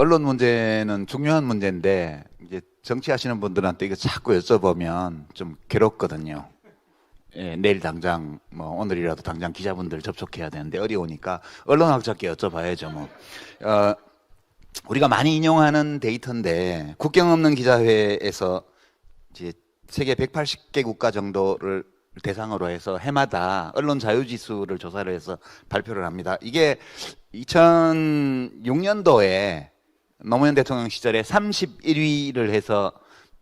언론 문제는 중요한 문제인데 이제 정치하시는 분들한테 이거 자꾸 여쭤보면 좀 괴롭거든요. 예, 내일 당장 뭐 오늘이라도 당장 기자분들 접촉해야 되는데 어려우니까 언론학자께 여쭤봐야죠. 뭐 우리가 많이 인용하는 데이터인데 국경 없는 기자회에서 이제 세계 180개 국가 정도를 대상으로 해서 해마다 언론 자유 지수를 조사를 해서 발표를 합니다. 이게 2006년도에 노무현 대통령 시절에 31위를 해서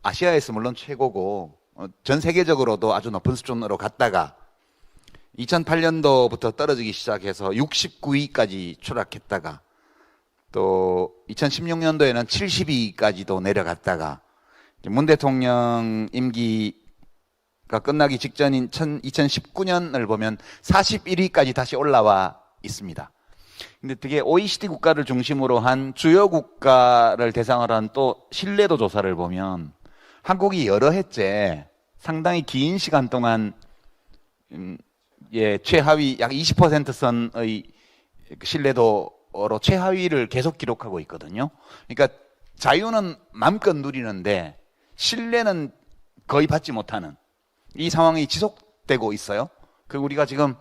아시아에서 물론 최고고 전 세계적으로도 아주 높은 수준으로 갔다가 2008년도부터 떨어지기 시작해서 69위까지 추락했다가 또 2016년도에는 70위까지도 내려갔다가 문 대통령 임기가 끝나기 직전인 2019년을 보면 41위까지 다시 올라와 있습니다. 근데 되게 OECD 국가를 중심으로 한 주요 국가를 대상으로 한 또 신뢰도 조사를 보면 한국이 여러 해째 상당히 긴 시간 동안 최하위 약 20% 선의 신뢰도로 최하위를 계속 기록하고 있거든요. 그러니까 자유는 마음껏 누리는데 신뢰는 거의 받지 못하는 이 상황이 지속되고 있어요. 그리고 우리가 지금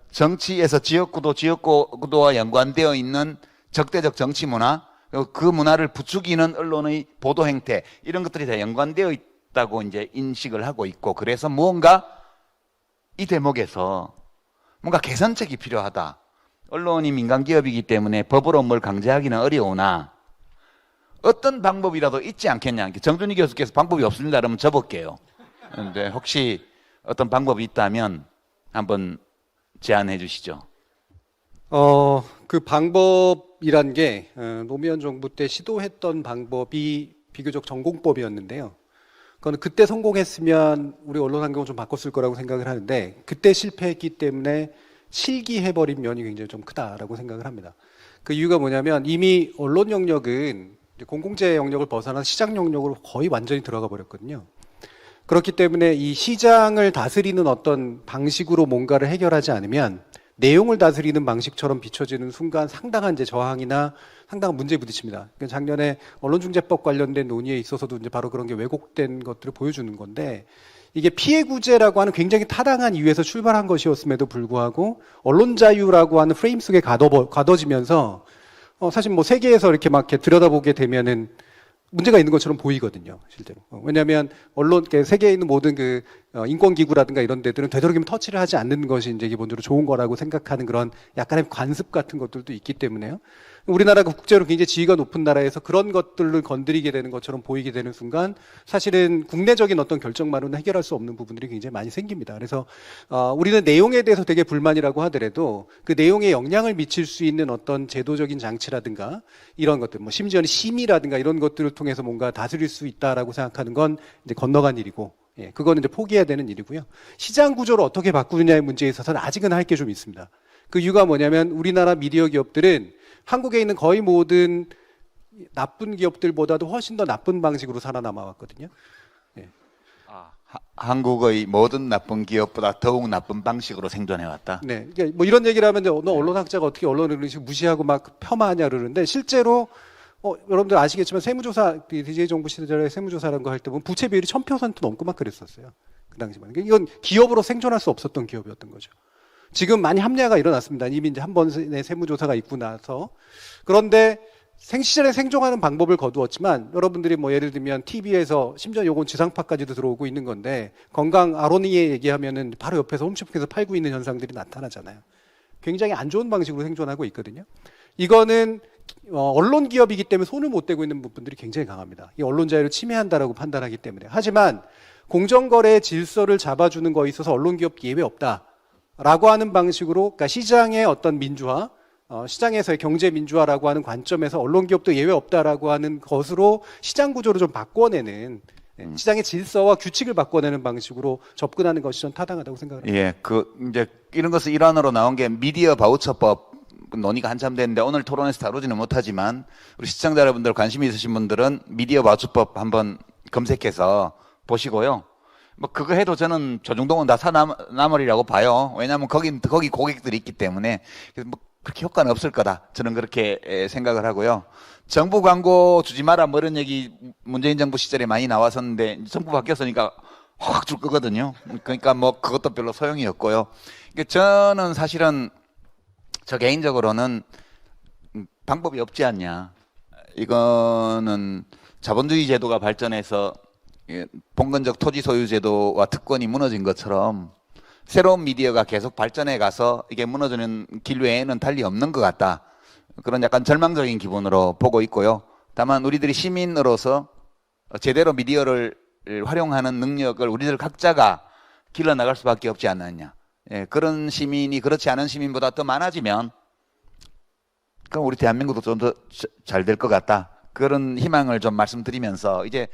정치에서 지역구도와 연관되어 있는 적대적 정치 문화, 그 문화를 부추기는 언론의 보도 행태, 이런 것들이 다 연관되어 있다고 이제 인식을 하고 있고, 그래서 무언가 이 대목에서 뭔가 개선책이 필요하다. 언론이 민간기업이기 때문에 법으로 뭘 강제하기는 어려우나 어떤 방법이라도 있지 않겠냐. 정준희 교수께서 방법이 없습니다. 그러면 접을게요. 그런데 혹시 어떤 방법이 있다면 한번 제안해 주시죠. 그 방법이란 게 노무현 정부 때 시도했던 방법이 비교적 전공법이었는데요. 그건 그때 성공했으면 우리 언론 환경을 좀 바꿨을 거라고 생각을 하는데 그때 실패했기 때문에 실기해버린 면이 굉장히 좀 크다라고 생각을 합니다. 그 이유가 뭐냐면 이미 언론 영역은 공공재 영역을 벗어난 시장 영역으로 거의 완전히 들어가 버렸거든요. 그렇기 때문에 이 시장을 다스리는 어떤 방식으로 뭔가를 해결하지 않으면 내용을 다스리는 방식처럼 비춰지는 순간 상당한 이제 저항이나 상당한 문제에 부딪힙니다. 작년에 언론중재법 관련된 논의에 있어서도 이제 바로 그런 게 왜곡된 것들을 보여주는 건데 이게 피해구제라고 하는 굉장히 타당한 이유에서 출발한 것이었음에도 불구하고 언론 자유라고 하는 프레임 속에 가둬지면서 사실 뭐 세계에서 이렇게 막 이렇게 들여다보게 되면은 문제가 있는 것처럼 보이거든요, 실제로. 왜냐하면 세계에 있는 모든 그 인권기구라든가 이런 데들은 되도록이면 터치를 하지 않는 것이 이제 기본적으로 좋은 거라고 생각하는 그런 약간의 관습 같은 것들도 있기 때문에요. 우리나라가 국제로 굉장히 지위가 높은 나라에서 그런 것들을 건드리게 되는 것처럼 보이게 되는 순간 사실은 국내적인 어떤 결정만으로는 해결할 수 없는 부분들이 굉장히 많이 생깁니다. 그래서 우리는 내용에 대해서 되게 불만이라고 하더라도 그 내용에 영향을 미칠 수 있는 어떤 제도적인 장치라든가 이런 것들, 뭐 심지어는 심의라든가 이런 것들을 통해서 뭔가 다스릴 수 있다라고 생각하는 건 이제 건너간 일이고, 그거는 이제 포기해야 되는 일이고요. 시장 구조를 어떻게 바꾸느냐의 문제에 있어서는 아직은 할 게 좀 있습니다. 그 이유가 뭐냐면 우리나라 미디어 기업들은 한국에 있는 거의 모든 나쁜 기업들보다도 훨씬 더 나쁜 방식으로 살아남아 왔거든요. 한국의 모든 나쁜 기업보다 더욱 나쁜 방식으로 생존해 왔다. 네, 그러니까 뭐 이런 얘기를 하면 너 언론학자가 어떻게 언론을 그런 식으로 무시하고 막 폄하하냐 그러는데 실제로 여러분들 아시겠지만 세무조사, DJ 정부 시절에 세무조사라는 거 할 때 보면 부채 비율이 1000% 넘고 막 그랬었어요. 그 당시만. 이건 기업으로 생존할 수 없었던 기업이었던 거죠. 지금 많이 합리화가 일어났습니다. 이미 이제 한 번의 세무조사가 있고 나서. 그런데 시절에 생존하는 방법을 거두었지만 여러분들이 뭐 예를 들면 TV에서 심지어 요건 지상파까지도 들어오고 있는 건데 건강 아로니에 얘기하면은 바로 옆에서 홈쇼핑에서 팔고 있는 현상들이 나타나잖아요. 굉장히 안 좋은 방식으로 생존하고 있거든요. 이거는 언론 기업이기 때문에 손을 못 대고 있는 부분들이 굉장히 강합니다. 이 언론 자유를 침해한다라고 판단하기 때문에. 하지만 공정거래의 질서를 잡아주는 거에 있어서 언론 기업 예외 없다라고 하는 방식으로, 그러니까 시장의 어떤 민주화, 시장에서의 경제 민주화라고 하는 관점에서 언론 기업도 예외 없다라고 하는 것으로 시장 구조를 좀 바꿔내는, 시장의 질서와 규칙을 바꿔내는 방식으로 접근하는 것이 전 타당하다고 생각합니다. 예, 이제 이런 것의 일환으로 나온 게 미디어 바우처법 논의가 한참 됐는데 오늘 토론에서 다루지는 못하지만 우리 시청자 여러분들 관심이 있으신 분들은 미디어 바우처법 한번 검색해서 보시고요. 뭐 그거 해도 저는 조중동은 다 사나머리라고 봐요. 왜냐하면 거기 고객들이 있기 때문에. 그래서 뭐 그렇게 효과는 없을 거다. 저는 그렇게 생각을 하고요. 정부 광고 주지 마라 뭐 이런 얘기 문재인 정부 시절에 많이 나왔었는데 정부 바뀌었으니까 확 줄 거거든요. 그러니까 뭐 그것도 별로 소용이 없고요. 그러니까 저는 사실은 저 개인적으로는 방법이 없지 않냐. 이거는 자본주의 제도가 발전해서 봉건적 토지 소유 제도와 특권이 무너진 것처럼 새로운 미디어가 계속 발전해 가서 이게 무너지는 길 외에는 달리 없는 것 같다. 그런 약간 절망적인 기분으로 보고 있고요. 다만 우리들이 시민으로서 제대로 미디어를 활용하는 능력을 우리들 각자가 길러나갈 수밖에 없지 않느냐. 예, 그런 시민이 그렇지 않은 시민보다 더 많아지면 그럼 우리 대한민국도 좀 더 잘 될 것 같다. 그런 희망을 좀 말씀드리면서 이제